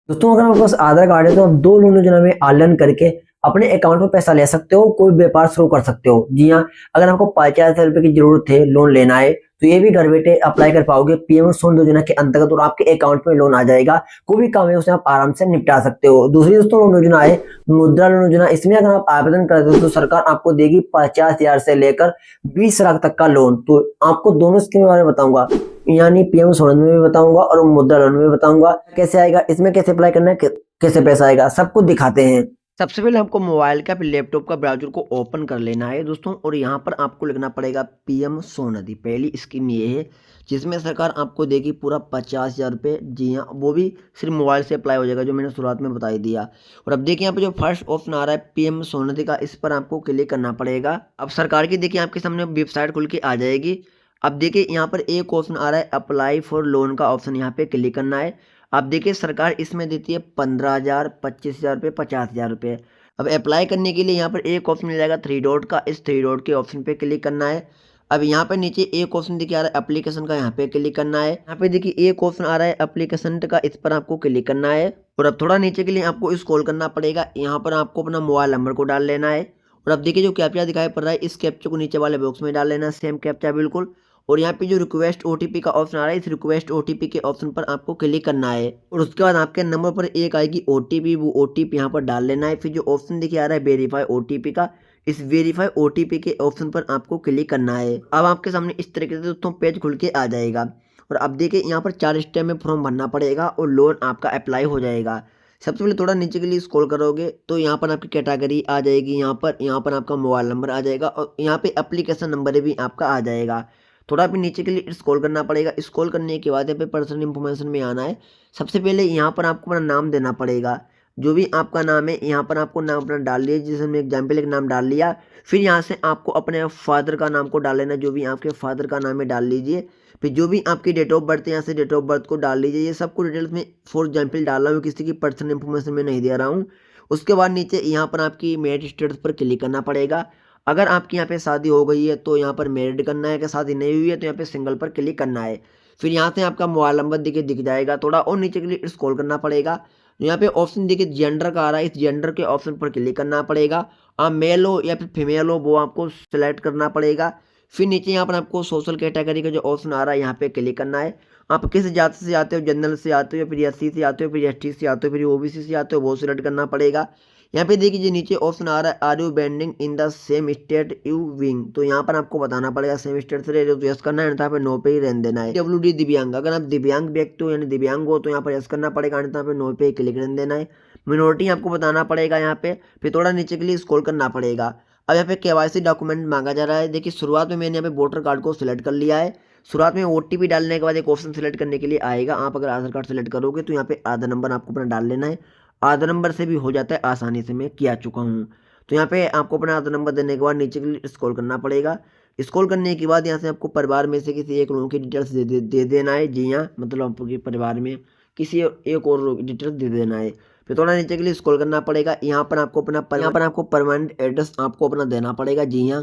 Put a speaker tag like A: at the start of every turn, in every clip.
A: दोस्तों अगर आपके पास आधार कार्ड है तो आप 2 लोन योजना में आवेदन करके अपने अकाउंट में पैसा ले सकते हो, कोई व्यापार शुरू कर सकते हो। जी हाँ, अगर आपको 50,000 रुपए की जरूरत है लोन लेना है तो ये भी घर बैठे अप्लाई कर पाओगे पीएम स्वनिधि योजना के अंतर्गत और आपके अकाउंट में लोन आ जाएगा। कोई भी काम है उसे आप आराम से निपटा सकते हो। दूसरी दोस्तों लोन योजना है मुद्रा लोन योजना। इसमें अगर आप आवेदन करते हो तो सरकार आपको देगी 50,000 से लेकर 20 लाख तक का लोन। तो आपको दोनों स्कीम के बारे में बताऊंगा, यानी पीएम स्वनिधि में भी बताऊंगा और मुद्रा लोन में भी बताऊंगा कैसे आएगा, इसमें कैसे अप्लाई करना है, कैसे पैसा आएगा, सब कुछ दिखाते हैं। सबसे पहले आपको मोबाइल का फिर लैपटॉप का ब्राउजर को ओपन कर लेना है दोस्तों, और यहाँ पर आपको लिखना पड़ेगा पीएम स्वनिधि। पहली स्कीम ये है जिसमें सरकार आपको देगी पूरा 50,000 रुपये। जी हाँ, वो भी सिर्फ मोबाइल से अप्लाई हो जाएगा, जो मैंने शुरुआत में बता ही दिया। और अब देखिए यहाँ पे जो फर्स्ट ऑप्शन आ रहा है पीएम स्वनिधि का, इस पर आपको क्लिक करना पड़ेगा। अब सरकार की देखिए आपके सामने वेबसाइट खुल के आ जाएगी। अब देखिए यहाँ पर एक ऑप्शन आ रहा है अप्लाई फॉर लोन का ऑप्शन, यहाँ पे क्लिक करना है। अब देखिए सरकार इसमें देती है 15,000, 25,000 रुपये, 50,000 रुपये। अब अप्लाई करने के लिए यहाँ पर एक ऑप्शन मिल जाएगा 3 डॉट का, इस 3 डॉट के ऑप्शन पे क्लिक करना है। अब यहाँ पर नीचे एक ऑप्शन देखिए आ रहा है एप्लीकेशन का, यहाँ पे क्लिक करना है। यहाँ पे देखिए एक ऑप्शन आ रहा है एप्लीकेशन का, इस पर आपको क्लिक करना है। और अब थोड़ा नीचे के लिए आपको स्क्रॉल करना पड़ेगा, यहाँ पर आपको अपना मोबाइल नंबर को डाल लेना है। और अब देखिए जो कैप्चा दिखाई पड़ रहा है, इस कैप्चा को नीचे वाले बॉक्स में डाल लेना है, सेम कैप्चा बिल्कुल। और यहाँ पे जो रिक्वेस्ट ओटीपी का ऑप्शन आ रहा है, इस रिक्वेस्ट ओटीपी के ऑप्शन पर आपको क्लिक करना है। और उसके बाद आपके नंबर पर एक आएगी ओटीपी, वो ओटीपी यहाँ पर डाल लेना है। फिर जो ऑप्शन देखिए आ रहा है वेरीफाई ओटीपी का, इस वेरीफाई ओटीपी के ऑप्शन पर आपको क्लिक करना है। अब आपके सामने इस तरीके से दोस्तों पेज खुल के आ जाएगा। और अब देखिए यहाँ पर 4 स्टेप में फॉर्म भरना पड़ेगा और लोन आपका अप्लाई हो जाएगा। सबसे पहले थोड़ा नीचे के लिए स्क्रॉल करोगे तो यहाँ पर आपकी कैटेगरी आ जाएगी, यहाँ पर आपका मोबाइल नंबर आ जाएगा और यहाँ पे एप्लीकेशन नंबर भी आपका आ जाएगा। थोड़ा भी नीचे के लिए स्क्रॉल करना पड़ेगा। स्क्रॉल करने के बाद यहाँ पे पर्सनल इन्फॉर्मेशन में आना है। सबसे पहले यहाँ पर आपको अपना नाम देना पड़ेगा, जो भी आपका नाम है यहाँ पर आपको नाम अपना डाल लिया, जैसे हमने एग्जाम्पल एक नाम डाल लिया। फिर यहाँ से आपको अपने फादर का नाम को डाल लेना, जो भी आपके फादर का नाम है डाल लीजिए। फिर जो भी आपकी डेट ऑफ बर्थ है यहाँ से डेट ऑफ बर्थ को डाल लीजिए। ये सबको डिटेल्स में फॉर एग्जाम्पल डाल रहा हूँ, किसी की पर्सनल इन्फॉर्मेशन में नहीं दे रहा हूँ। उसके बाद नीचे यहाँ पर आपकी मैरिज स्टेटस पर क्लिक करना पड़ेगा। अगर आपकी यहाँ पे शादी हो गई है तो यहाँ पर मैरिड करना है, कि शादी नहीं हुई है तो यहाँ पे सिंगल पर क्लिक करना है। फिर यहाँ से आपका मोबाइल नंबर दिख जाएगा। थोड़ा और नीचे के लिए स्क्रॉल करना पड़ेगा। यहाँ पे ऑप्शन देखिए जेंडर का आ रहा है, इस जेंडर के ऑप्शन पर क्लिक करना पड़ेगा। आप मेल हो या फिर फीमेल हो वो आपको सेलेक्ट करना पड़ेगा। फिर नीचे यहाँ पर आपको सोशल कैटेगरी का जो ऑप्शन आ रहा है यहाँ पे क्लिक करना है। आप किस जाति से आते हो, जनरल से आते हो या फिर एससी से आते हो, फिर एसटी से आते हो, फिर ओबीसी से आते हो, वो सिलेक्ट करना पड़ेगा। यहाँ पे देखिए नीचे ऑप्शन आ रहा है are you bending in the same state you wing, तो यहाँ पर आपको बताना पड़ेगा सेम स्टेट से रह रहे हो तो यस करना है, अन्यथा पे नो पे ही रहने देना है। डब्ल्यू डी दिव्यांग, अगर आप दिव्यांग व्यक्ति हो यानी दिव्यांग हो तो यहाँ पर यस करना पड़ेगा, अन्यथा पे नो पे ही क्लिक रहने देना है। मिनोरिटी आपको बताना पड़ेगा यहाँ पे। फिर थोड़ा नीचे के लिए स्क्रॉल करना पड़ेगा। अब यहाँ पे केवाईसी डॉक्यूमेंट मांगा जा रहा है। देखिए शुरुआत में मैंने यहाँ पे वोटर कार्ड को सिलेक्ट कर लिया है। शुरुआत में ओटीपी डालने के बाद एक ऑप्शन सेलेक्ट करने के लिए आएगा। आप अगर आधार कार्ड सेलेक्ट करोगे तो यहाँ पे आधार नंबर आपको अपना डाल लेना है। आधार नंबर से भी हो जाता है आसानी से, मैं किया चुका हूँ। तो यहाँ पे आपको अपना आधार नंबर देने के बाद नीचे के लिए स्क्रॉल करना पड़ेगा। स्क्रॉल करने के बाद यहाँ से आपको परिवार में से किसी एक लोगों की डिटेल्स दे देना है। जी हाँ, मतलब आपके परिवार में किसी एक और डिटेल्स दे देना है। फिर थोड़ा नीचे के लिए स्क्रॉल करना पड़ेगा। यहाँ पर आपको परमानेंट एड्रेस आपको अपना देना पड़ेगा। जी हाँ,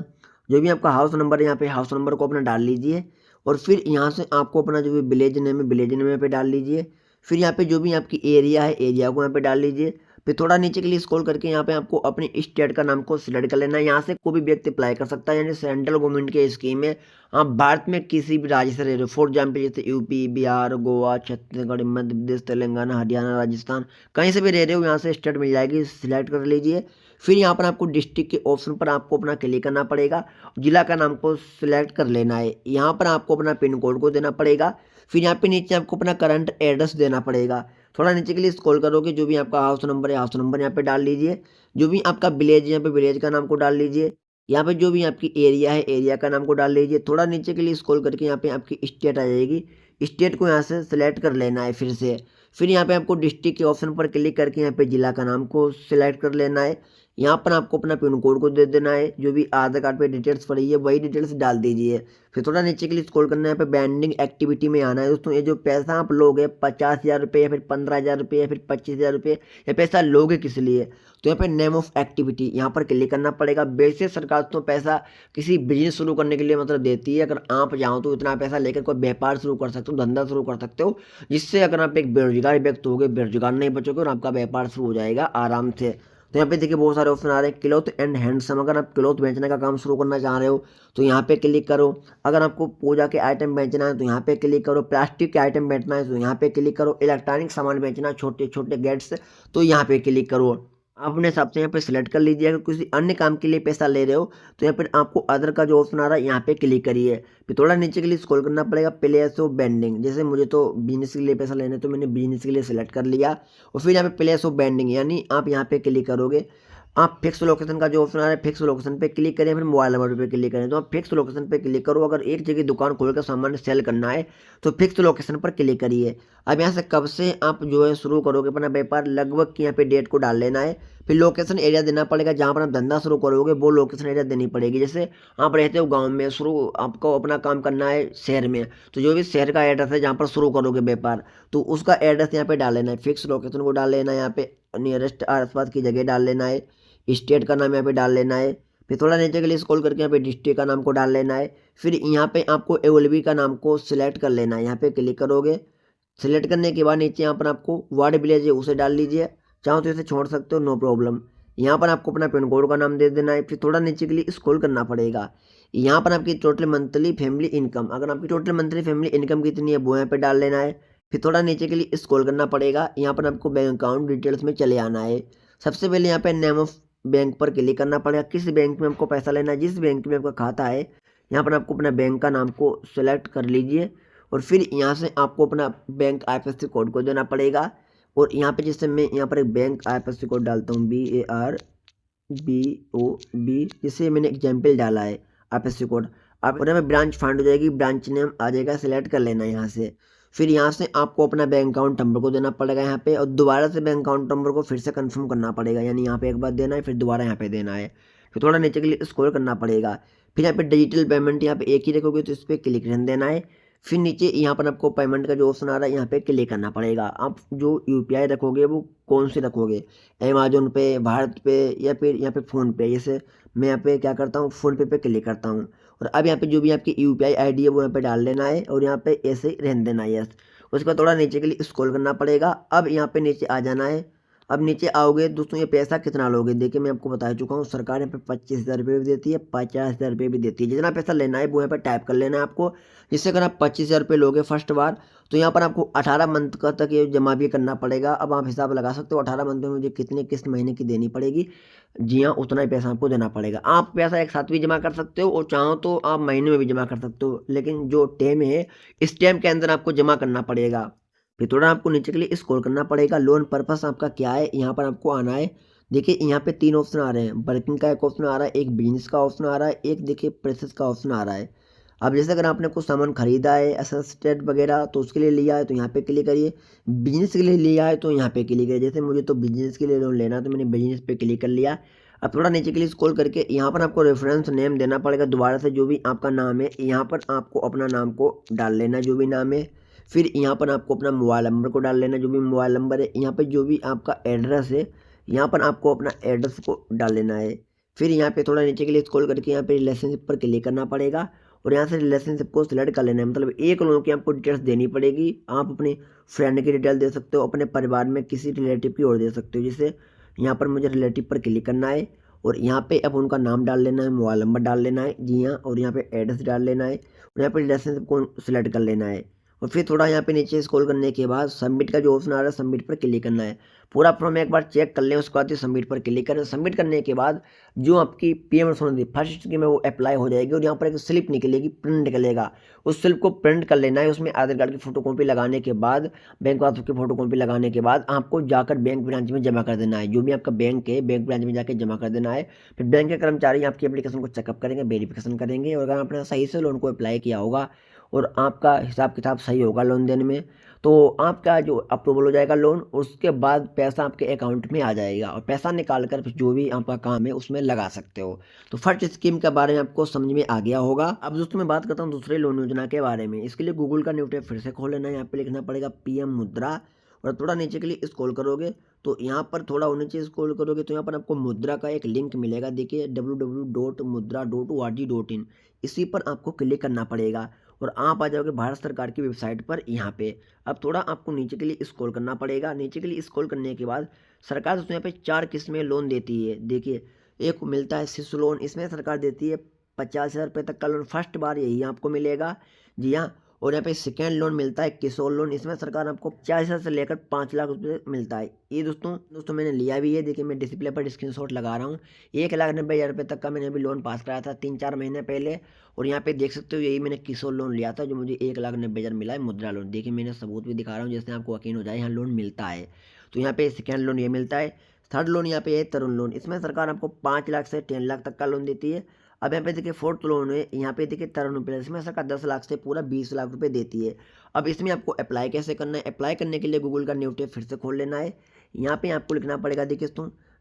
A: जो भी आपका हाउस नंबर है यहाँ पे हाउस नंबर को अपना डाल लीजिए। और फिर यहाँ से आपको अपना जो भी विलेज नेम है विलेज नेम यहाँ पे डाल लीजिए। फिर यहाँ पे जो भी आपकी एरिया है एरिया को यहाँ पे डाल लीजिए। फिर थोड़ा नीचे के लिए स्क्रॉल करके यहाँ पे आपको अपने स्टेट का नाम को सिलेक्ट कर लेना है। यहाँ से कोई भी व्यक्ति अप्लाई कर सकता है, यानी सेंट्रल गवर्नमेंट की स्कीम है। आप भारत में किसी भी राज्य से रह रहे हो, फॉर एग्जाम्पल जैसे यूपी, बिहार, गोवा, छत्तीसगढ़, मध्य प्रदेश, तेलंगाना, हरियाणा, राजस्थान, कहीं से भी रह रहे हो यहाँ से स्टेट मिल जाएगी, सिलेक्ट कर लीजिए। फिर यहाँ पर आपको डिस्ट्रिक्ट के ऑप्शन पर आपको अपना क्लिक करना पड़ेगा, जिला का नाम को सिलेक्ट कर लेना है। यहाँ पर आपको अपना पिन कोड को देना पड़ेगा। फिर यहाँ पे नीचे आपको अपना करंट एड्रेस देना पड़ेगा। थोड़ा नीचे के लिए स्क्रॉल करोगे, जो भी आपका हाउस नंबर है हाउस नंबर यहाँ पे डाल लीजिए। जो भी आपका विलेज है यहाँ पे विलेज का नाम को डाल लीजिए। यहाँ पे जो भी आपकी एरिया है एरिया का नाम को डाल लीजिए। थोड़ा नीचे के लिए स्क्रॉल करके यहाँ पे आपकी स्टेट आ जाएगी, स्टेट को यहाँ से सिलेक्ट कर लेना है फिर से। फिर यहाँ पे आपको डिस्ट्रिक्ट के ऑप्शन पर क्लिक करके यहाँ पे जिला का नाम को सिलेक्ट कर लेना है। यहाँ पर आपको अपना पिन कोड को दे देना है, जो भी आधार कार्ड पे डिटेल्स पड़ी है वही डिटेल्स डाल दीजिए। फिर थोड़ा नीचे के लिए स्क्रॉल करना है, यहाँ पे बैंडिंग एक्टिविटी में आना है दोस्तों। ये जो पैसा आप लोगे 50,000 रुपये या फिर 15,000 रुपये या फिर 25,000 रुपये, ये पैसा लोगे किस लिए, तो यहाँ पे नेम ऑफ एक्टिविटी यहाँ पर क्लिक करना पड़ेगा। वैसे सरकार तो पैसा किसी बिजनेस शुरू करने के लिए मतलब देती है, अगर आप चाहो तो इतना पैसा लेकर कोई व्यापार शुरू कर सकते हो, धंधा शुरू कर सकते हो, जिससे अगर आप एक बेरोजगार व्यक्ति होगे, बेरोजगार नहीं बचोगे और आपका व्यापार शुरू हो जाएगा आराम से। तो यहाँ पे देखिए बहुत सारे ऑप्शन आ रहे हैं, क्लॉथ एंड हैंडसम, अगर आप क्लॉथ बेचने का काम शुरू करना चाह रहे हो तो यहाँ पे क्लिक करो। अगर आपको पूजा के आइटम बेचना है तो यहाँ पे क्लिक करो। प्लास्टिक के आइटम बेचना है तो यहाँ पे क्लिक करो। इलेक्ट्रॉनिक सामान बेचना है, छोटे छोटे गैजेट्स, तो यहाँ पे क्लिक करो। अपने हिसाब से यहाँ पे सिलेक्ट कर लीजिए। अगर किसी अन्य काम के लिए पैसा ले रहे हो तो यहाँ पर आपको अदर का जो ऑप्शन आ रहा है यहाँ पे क्लिक करिए। फिर थोड़ा नीचे के लिए स्क्रॉल करना पड़ेगा, प्लेस ऑफ बेंडिंग। जैसे मुझे तो बिजनेस के लिए पैसा लेना है तो मैंने बिजनेस के लिए सिलेक्ट कर लिया, और फिर यहाँ पे प्लेस ऑफ बेंडिंग यानी आप यहाँ पे क्लिक करोगे। आप फिक्स लोकेशन का जो ऑप्शन आ रहा है फिक्स लोकेशन पे क्लिक करें, फिर मोबाइल नंबर पे क्लिक करें। तो आप फिक्स लोकेशन पे क्लिक करो। अगर एक जगह दुकान खोल कर सामान सेल करना है तो फिक्स लोकेशन पर क्लिक करिए। अब यहाँ से कब से आप जो है शुरू करोगे अपना व्यापार, लगभग की यहाँ पे डेट को डाल लेना है। फिर लोकेशन एरिया देना पड़ेगा, जहाँ पर आप धंधा शुरू करोगे वो लोकेशन एरिया देनी पड़ेगी। जैसे आप रहते हो गाँव में, शुरू आपको अपना काम करना है शहर में, तो जो भी शहर का एड्रेस है जहाँ पर शुरू करोगे व्यापार, तो उसका एड्रेस यहाँ पे डाल लेना है। फिक्स लोकेशन को डाल लेना है, यहाँ पे नियरेस्ट आसपास की जगह डाल लेना है, स्टेट का नाम यहाँ पे डाल लेना है। फिर थोड़ा नीचे के लिए स्क्रॉल करके यहाँ पे डिस्ट्रिक्ट का नाम को डाल लेना है। फिर यहाँ पे आपको एवलबी का नाम को सिलेक्ट कर लेना है, यहाँ पे क्लिक करोगे। सिलेक्ट करने के बाद नीचे यहाँ पर आपको वार्ड विलेज है उसे डाल लीजिए, चाहो तो इसे छोड़ सकते हो, नो प्रॉब्लम। यहाँ पर आपको अपना पिन कोड का नाम दे देना है। फिर थोड़ा नीचे के लिए स्क्रॉल करना पड़ेगा। यहाँ पर आपकी टोटल मंथली फैमिली इनकम, अगर आपकी टोटल मंथली फैमिली इनकम कितनी है वो यहाँ पे डाल लेना है। फिर थोड़ा नीचे के लिए स्क्रॉल करना पड़ेगा। यहाँ पर आपको बैंक अकाउंट डिटेल्स में चले आना है। सबसे पहले यहाँ पे नेम ऑफ बैंक पर क्लिक करना पड़ेगा, किस बैंक में आपको पैसा लेना है, जिस बैंक में आपका खाता है यहाँ पर आपको अपना बैंक का नाम को सिलेक्ट कर लीजिए। और फिर यहाँ से आपको अपना बैंक IFSC कोड को देना पड़ेगा। और यहाँ पे जैसे मैं यहाँ पर एक बैंक IFSC कोड डालता हूँ, BARBOB, जैसे मैंने एग्जाम्पल डाला है IFSC कोड। आप यहाँ पे ब्रांच फाइंड हो जाएगी, ब्रांच नेम आ जाएगा, सिलेक्ट कर लेना है यहाँ से। फिर यहाँ से आपको अपना बैंक अकाउंट नंबर को देना पड़ेगा यहाँ पे, और दोबारा से बैंक अकाउंट नंबर को फिर से कंफर्म करना पड़ेगा, यानी यहाँ पे एक बार देना है फिर दोबारा यहाँ पे देना है। फिर थोड़ा नीचे के लिए स्क्रॉल करना पड़ेगा। फिर यहाँ पे डिजिटल पेमेंट यहाँ पे एक ही रखोगे तो इस पर क्लिक रहने देना है। फिर नीचे यहाँ पर आपको पेमेंट का जो ऑप्शन आ रहा है यहाँ पे क्लिक करना पड़ेगा। आप जो UPI रखोगे वो कौन से रखोगे, अमेजोन पे, भारत पे, या फिर यहाँ पे फ़ोन पे। जैसे मैं यहाँ पे क्या करता हूँ, फ़ोन पे क्लिक करता हूँ। और अब यहाँ पे जो भी आपकी UPI ID है वो यहाँ पे डाल लेना है, और यहाँ पे ऐसे ही रहने देना है, यस। उसके बाद थोड़ा नीचे के लिए स्क्रॉल करना पड़ेगा। अब यहाँ पे नीचे आ जाना है। अब नीचे आओगे दोस्तों, ये पैसा कितना लोगे, देखिए मैं आपको बता चुका हूँ, सरकार यहाँ पे 25,000 रुपये भी देती है, 50,000 रुपये भी देती है। जितना पैसा लेना है वो यहाँ पे टाइप कर लेना है आपको। जिससे अगर आप 25,000 रुपये लोगे फर्स्ट बार तो यहाँ पर आपको 18 मंथ का तक ये जमा भी करना पड़ेगा। अब आप हिसाब लगा सकते हो 18 मंथ में मुझे कितने किस्त महीने की देनी पड़ेगी। जी हाँ, उतना ही पैसा आपको देना पड़ेगा। आप पैसा एक साथ भी जमा कर सकते हो और चाहो तो आप महीने में भी जमा कर सकते हो, लेकिन जो टाइम है इस टाइम के अंदर आपको जमा करना पड़ेगा। फिर थोड़ा आपको नीचे के लिए स्क्रॉल करना पड़ेगा। लोन पर्पस आपका क्या है यहाँ पर आपको आना है। देखिए यहाँ पे 3 ऑप्शन आ रहे हैं, वर्किंग का एक ऑप्शन आ रहा है, एक बिजनेस का ऑप्शन आ रहा है, एक देखिए प्रेसेस का ऑप्शन आ रहा है। अब जैसे अगर आपने कुछ सामान खरीदा है असिस्टेंट वगैरह तो उसके लिए लिया है तो यहाँ पे क्लिक करिए, बिजनेस के लिए लिया है तो यहाँ पे क्लिक करिए। जैसे मुझे तो बिजनेस के लिए लोन लेना है तो मैंने बिजनेस पे क्लिक कर लिया। अब थोड़ा नीचे के लिए स्क्रॉल करके यहाँ पर आपको रेफरेंस नेम देना पड़ेगा। दोबारा से जो भी आपका नाम है यहाँ पर आपको अपना नाम को डाल लेना, जो भी नाम है। फिर यहाँ पर आपको अपना मोबाइल नंबर को डाल लेना, जो भी मोबाइल नंबर है। यहाँ पे जो भी आपका एड्रेस है यहाँ पर आपको अपना एड्रेस को डाल लेना है। फिर यहाँ पे थोड़ा नीचे के लिए स्क्रॉल करके यहाँ पे रिलेशनशिप पर क्लिक करना पड़ेगा, और यहाँ से रिलेशनशिप को सिलेक्ट कर लेना है। मतलब एक लोगों की आपको डिटेल्स देनी पड़ेगी। आप अपने फ्रेंड की डिटेल दे सकते हो, अपने परिवार में किसी रिलेटिव की और दे सकते हो। जैसे यहाँ पर मुझे रिलेटिव पर क्लिक करना है, और यहाँ पे अब उनका नाम डाल लेना है, मोबाइल नंबर डाल लेना है, जी हाँ, और यहाँ पे एड्रेस डाल लेना है, और यहाँ पे रिलेशनशिप को सिलेक्ट कर लेना है। और फिर थोड़ा यहाँ पे नीचे स्क्रॉल करने के बाद सबमिट का जो ऑप्शन आ रहा है सबमिट पर क्लिक करना है। पूरा फॉर्म एक बार चेक कर लें, उसके बाद सबमिट पर क्लिक करें। सबमिट करने के बाद जो आपकी PM सोनिधि फर्स्ट स्कीम है वो अप्लाई हो जाएगी, और यहाँ पर एक स्लिप निकलेगी, प्रिंट निकलेगा। उस स्लिप को प्रिंट कर लेना है। उसमें आधार कार्ड की फोटोकॉपी लगाने के बाद, बैंक पासबुक की फोटोकॉपी लगाने के बाद आपको जाकर बैंक ब्रांच में जमा कर देना है। जो भी आपका बैंक है बैंक ब्रांच में जाकर जमा कर देना है। फिर बैंक के कर्मचारी आपकी एप्लीकेशन को चेकअप करेंगे, वेरिफिकेशन करेंगे, और अगर आपने सही से लोन को अप्लाई किया होगा और आपका हिसाब किताब सही होगा लोन देने में, तो आपका जो अप्रूवल हो जाएगा लोन, उसके बाद पैसा आपके अकाउंट में आ जाएगा और पैसा निकाल कर फिर जो भी आपका काम है उसमें लगा सकते हो। तो फर्स्ट स्कीम के बारे में आपको समझ में आ गया होगा। अब दोस्तों मैं बात करता हूँ दूसरे लोन योजना के बारे में। इसके लिए गूगल का न्यू टैब फिर से खोल लेना है। यहाँ पे लिखना पड़ेगा पीएम मुद्रा और थोड़ा नीचे के लिए स्क्रॉल करोगे तो यहाँ पर थोड़ा नीचे स्क्रॉल करोगे तो यहाँ पर आपको मुद्रा का एक लिंक मिलेगा। देखिए www.mudra.org.in, इसी पर आपको क्लिक करना पड़ेगा और आप आ जाओगे भारत सरकार की वेबसाइट पर। यहाँ पे अब थोड़ा आपको नीचे के लिए स्क्रॉल करना पड़ेगा। नीचे के लिए स्क्रॉल करने के बाद सरकार दोस्तों यहाँ पे 4 किस्में लोन देती है। देखिए, एक को मिलता है शिशु लोन, इसमें सरकार देती है 50,000 रुपये तक का लोन, फर्स्ट बार यही आपको मिलेगा। जी हाँ। और यहाँ पे सेकेंड लोन मिलता है किशोर लोन, इसमें सरकार आपको 40,000 से लेकर 5 लाख रुपये मिलता है। ये दोस्तों मैंने लिया भी है। देखिए मैं डिस्प्ले पर स्क्रीनशॉट लगा रहा हूँ। 1,90,000 रुपये तक का मैंने अभी लोन पास कराया था 3-4 महीने पहले। और यहाँ पे देख सकते हो यही मैंने किशोर लोन लिया था जो मुझे 1,90,000 मिला है मुद्रा लोन। देखिए मैंने सबूत भी दिखा रहा हूँ जिससे आपको यकीन हो जाए यहाँ लोन मिलता है। तो यहाँ पे सेकेंड लोन ये मिलता है। थर्ड लोन यहाँ पे है तरुण लोन, इसमें सरकार आपको 5 लाख से 10 लाख तक का लोन देती है। अब यहाँ पे देखिए फोर्थ लोन है, यहाँ पे देखिए तरुण प्लस, इसमें सरकार 10 लाख से पूरा 20 लाख रुपए देती है। अब इसमें आपको अप्लाई कैसे करना है? अप्लाई करने के लिए गूगल का न्यू टैब फिर से खोल लेना है। यहाँ पे आपको लिखना पड़ेगा, देखिए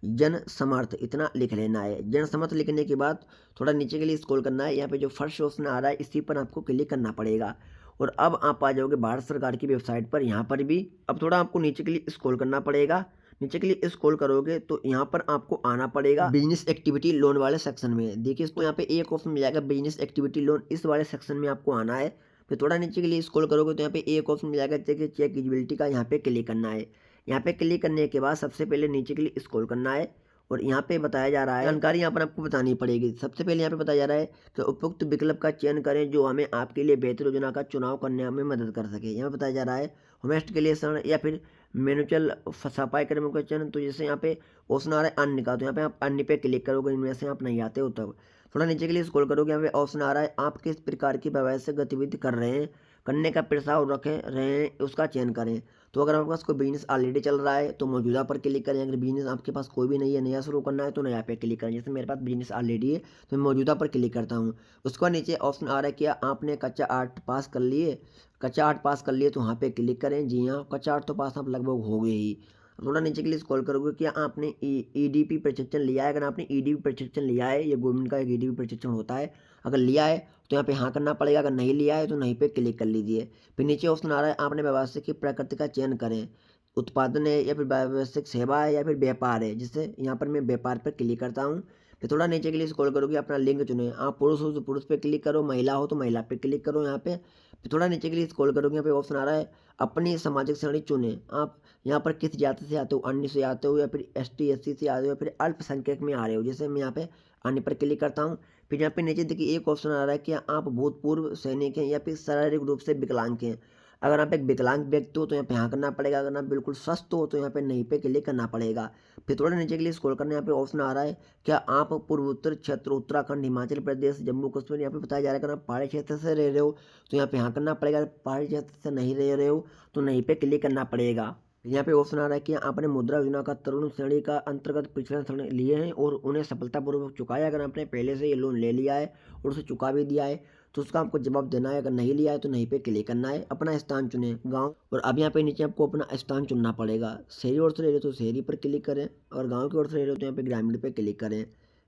A: जन समर्थ, इतना लिख लेना है। जन समर्थ लिखने के बाद थोड़ा नीचे के लिए स्क्रॉल करना है। यहाँ पे जो फर्स्ट ऑप्शन आ रहा है इसी पर आपको क्लिक करना पड़ेगा और अब आप आ जाओगे भारत सरकार की वेबसाइट पर। यहाँ पर भी अब थोड़ा आपको नीचे के लिए स्क्रॉल करना पड़ेगा। नीचे के लिए स्क्रॉल करोगे तो यहाँ पर आपको आना पड़ेगा बिजनेस एक्टिविटी लोन वाले सेक्शन में। देखिए इसको यहाँ पे एक ऑप्शन मिल जाएगा बिजनेस एक्टिविटी लोन, इस वाले सेक्शन में आपको आना है। फिर थोड़ा नीचे के लिए स्क्रॉल करोगे तो यहाँ पे एक ऑप्शन मिल जाएगा चेक एलिजिबिलिटी का, यहाँ पे क्लिक करना है। यहाँ पे क्लिक करने के बाद सबसे पहले नीचे के लिए स्क्रॉल करना है और यहाँ पे बताया जा रहा है जानकारी यहाँ पर आपको बतानी पड़ेगी। सबसे पहले यहाँ पे बताया जा रहा है कि उपयुक्त विकल्प का चयन करें जो हमें आपके लिए बेहतर योजना का चुनाव करने में मदद कर सके। यहाँ पे बताया जा रहा है होमेस्ट के लिए शरण या फिर मैनुअल सफाई कर्मियों का चयन। तो जैसे यहाँ पे ऑप्शन आ रहा है अन्य का, तो यहाँ पे आप अन्य पे क्लिक करोगे, इनमें से आप नहीं आते हो तब। थोड़ा नीचे के लिए स्क्रॉल करोगे, यहाँ पे ऑप्शन आ रहा है आप किस प्रकार की व्यवसायिक गतिविधि कर रहे हैं, करने का प्रस्ताव रखे रहे हैं, उसका चयन करें। तो अगर आपके पास कोई बिजनेस ऑलरेडी चल रहा है तो मौजूदा पर क्लिक करें। अगर बिजनेस आपके पास कोई भी नहीं है, नया शुरू करना है तो नया पे क्लिक करें। जैसे मेरे पास बिजनेस ऑलरेडी है तो मैं मौजूदा पर क्लिक करता हूँ। उसके बाद नीचे ऑप्शन आ रहा है क्या आपने कच्चा आर्ट पास कर लिए, कच्चा आर्ट पास कर लिए तो वहाँ पे क्लिक करें। जी हाँ, कच्चा आर्ट तो पास आप लगभग हो गए ही। थोड़ा नीचे के लिए स्क्रॉल करोगे, क्या आपने ईडीपी प्रशिक्षण लिया है? अगर आपने ईडीपी प्रशिक्षण लिया है, ये गवर्नमेंट का एक ईडीपी प्रशिक्षण होता है, अगर लिया है तो यहाँ पे हाँ करना पड़ेगा। अगर नहीं लिया है तो नहीं पे क्लिक कर लीजिए। फिर नीचे ऑप्शन आ रहा है आपने व्यवसाय की प्रकृति का चयन करें, उत्पादन है या फिर व्यावसायिक सेवा है या फिर व्यापार है। जिससे यहाँ पर मैं व्यापार पर क्लिक करता हूँ। फिर थोड़ा नीचे के लिए स्क्रॉल करोगे, अपना लिंग चुने, आप पुरुष हो तो पुरुष पे क्लिक करो, महिला हो तो महिला पे क्लिक करो यहाँ पे। फिर थोड़ा नीचे के लिए स्क्रॉल करोगे, यहाँ पे ऑप्शन आ रहा है अपनी सामाजिक श्रेणी चुने, आप यहाँ पर किस जाति से आते हो, अन्य से आते हो या फिर ST SC से आते हो या फिर अल्पसंख्यक में आ रहे हो। जैसे मैं यहाँ पे अन्य पर क्लिक करता हूँ। फिर यहाँ पे नीचे देखिए एक ऑप्शन आ रहा है कि आप भूतपूर्व सैनिक हैं या फिर शारीरिक रूप से विकलांग हैं। अगर आप एक विकलांग व्यक्ति हो तो यहाँ पे हाँ करना पड़ेगा। अगर आप बिल्कुल स्वस्थ हो तो यहाँ पे नहीं पे क्लिक करना पड़ेगा। फिर थोड़ा नीचे के लिए स्क्रॉल करना, यहाँ पे ऑप्शन आ रहा है क्या आप पूर्वोत्तर क्षेत्र, उत्तराखंड, हिमाचल प्रदेश, जम्मू कश्मीर, यहाँ पे बताया जा रहा है अगर आप पहाड़ी क्षेत्र से रह रहे हो तो यहाँ पे हाँ करना पड़ेगा। पहाड़ी क्षेत्र से नहीं रह रहे हो तो नहीं पे क्लिक करना पड़ेगा। यहाँ पे ऑप्शन आ रहा है कि आपने मुद्रा योजना का तरुण श्रेणी का अंतर्गत पिछड़ा श्रेणी लिए हैं और उन्हें सफलतापूर्वक चुकाया। अगर आपने पहले से ये लोन ले लिया है और उसे चुका भी दिया है तो उसका आपको जवाब देना है। अगर नहीं लिया है तो नहीं पे क्लिक करना है। अपना स्थान चुने गांव, और अब यहाँ पे नीचे आपको अपना स्थान चुनना पड़ेगा। शहरी ओर से रह रहे हो तो शहरी पर क्लिक करें और गाँव की ओर से रह रहे हो तो यहाँ पे ग्रामीण पे क्लिक करें।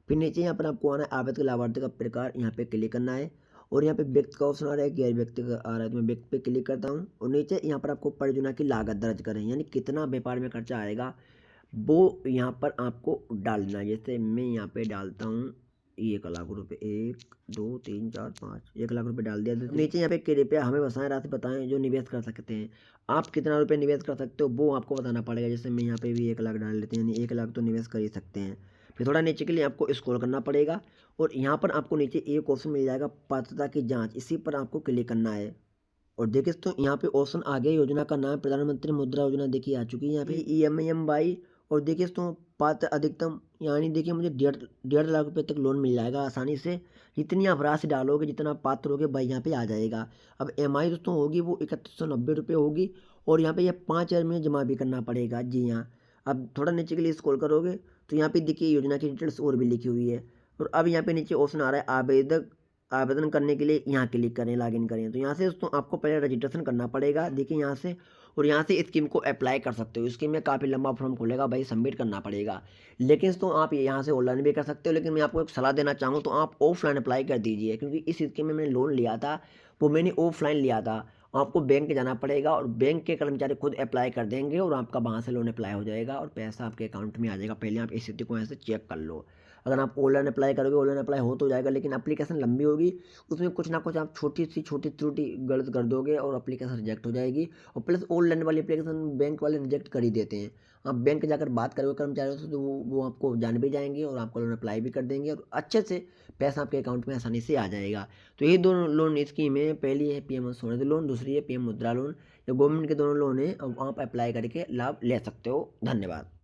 A: फिर नीचे यहाँ पर आपको आना है आवेदक लाभार्थी का प्रकार, यहाँ पे क्लिक करना है और यहाँ पे व्यक्ति का ऑप्शन आ रहा है, गैर व्यक्ति का आ रहा है तो मैं व्यक्ति पे क्लिक करता हूँ। और नीचे यहाँ पर आपको परियोजना की लागत दर्ज करें, यानी कितना व्यापार में खर्चा आएगा वो यहाँ पर आपको डालना है। जैसे मैं यहाँ पे डालता हूँ 1 लाख रुपये, 1 2 3 4 5, 1 लाख रुपये डाल दिया। नीचे यहाँ पे कृपया हमें बसाएं राशि बताएं जो निवेश कर सकते हैं। आप कितना रुपये निवेश कर सकते हो वो आपको बताना पड़ेगा। जैसे मैं यहाँ पे भी 1 लाख डाल लेते हैं, यानी 1 लाख तो निवेश कर ही सकते हैं। फिर थोड़ा नीचे के लिए आपको स्क्रॉल करना पड़ेगा और यहाँ पर आपको नीचे एक ऑप्शन मिल जाएगा पात्रता की जांच, इसी पर आपको क्लिक करना है। और देखिए तो यहाँ पे ऑप्शन आ गया, योजना का नाम प्रधानमंत्री मुद्रा योजना देखिए आ चुकी है यहाँ पे EMI। और देखिए तो पात्र अधिकतम, यानी देखिए मुझे 1.5 लाख रुपए तक लोन मिल जाएगा आसानी से। जितनी आप राशि डालोगे, जितना आप पात्र होगे भाई यहाँ पे आ जाएगा। अब EMI दोस्तों होगी वो 3190 रुपये होगी और यहाँ पे यह 5 हज़ार में जमा भी करना पड़ेगा। जी हाँ। अब थोड़ा नीचे के लिए स्क्रॉल करोगे तो यहाँ पे देखिए योजना की डिटेल्स और भी लिखी हुई है। और अब यहाँ पे नीचे ऑप्शन आ रहा है आवेदन करने के लिए यहाँ क्लिक करें, लॉगिन करें। तो यहाँ से दोस्तों आपको पहले रजिस्ट्रेशन करना पड़ेगा। देखिए यहाँ से और यहाँ से स्कीम को अप्लाई कर सकते हो। स्कीम में काफ़ी लंबा फॉर्म खुलेगा भाई, सबमिट करना पड़ेगा। लेकिन तो आप यहाँ से ऑनलाइन भी कर सकते हो, लेकिन मैं आपको एक सलाह देना चाहूँ तो आप ऑफलाइन अप्लाई कर दीजिए, क्योंकि इस स्कीम में मैंने लोन लिया था वो मैंने ऑफलाइन लिया था। आपको बैंक जाना पड़ेगा और बैंक के कर्मचारी खुद अप्लाई कर देंगे और आपका वहाँ से लोन अप्लाई हो जाएगा और पैसा आपके अकाउंट में आ जाएगा। पहले आप स्थिति को यहाँ से चेक कर लो। अगर आप ऑनलाइन अप्लाई करोगे, ऑनलाइन अप्लाई हो तो जाएगा, लेकिन एप्लीकेशन लंबी होगी, उसमें कुछ ना कुछ आप छोटी त्रुटि गलत कर दोगे और एप्लीकेशन रिजेक्ट हो जाएगी। और प्लस ऑनलाइन वाली एप्लीकेशन बैंक वाले रिजेक्ट कर ही देते हैं। आप बैंक जाकर बात करोगे कर्मचारियों से तो वो आपको जान भी जाएंगे और आपका लोन अप्लाई भी कर देंगे और अच्छे से पैसा आपके अकाउंट में आसानी से आ जाएगा। तो ये दोनों लोन स्कीम है, पहली है पीएम स्वनिधि लोन, दूसरी है पीएम मुद्रा लोन। ये गवर्नमेंट के दोनों लोन है, अब आप अप्लाई करके लाभ ले सकते हो। धन्यवाद।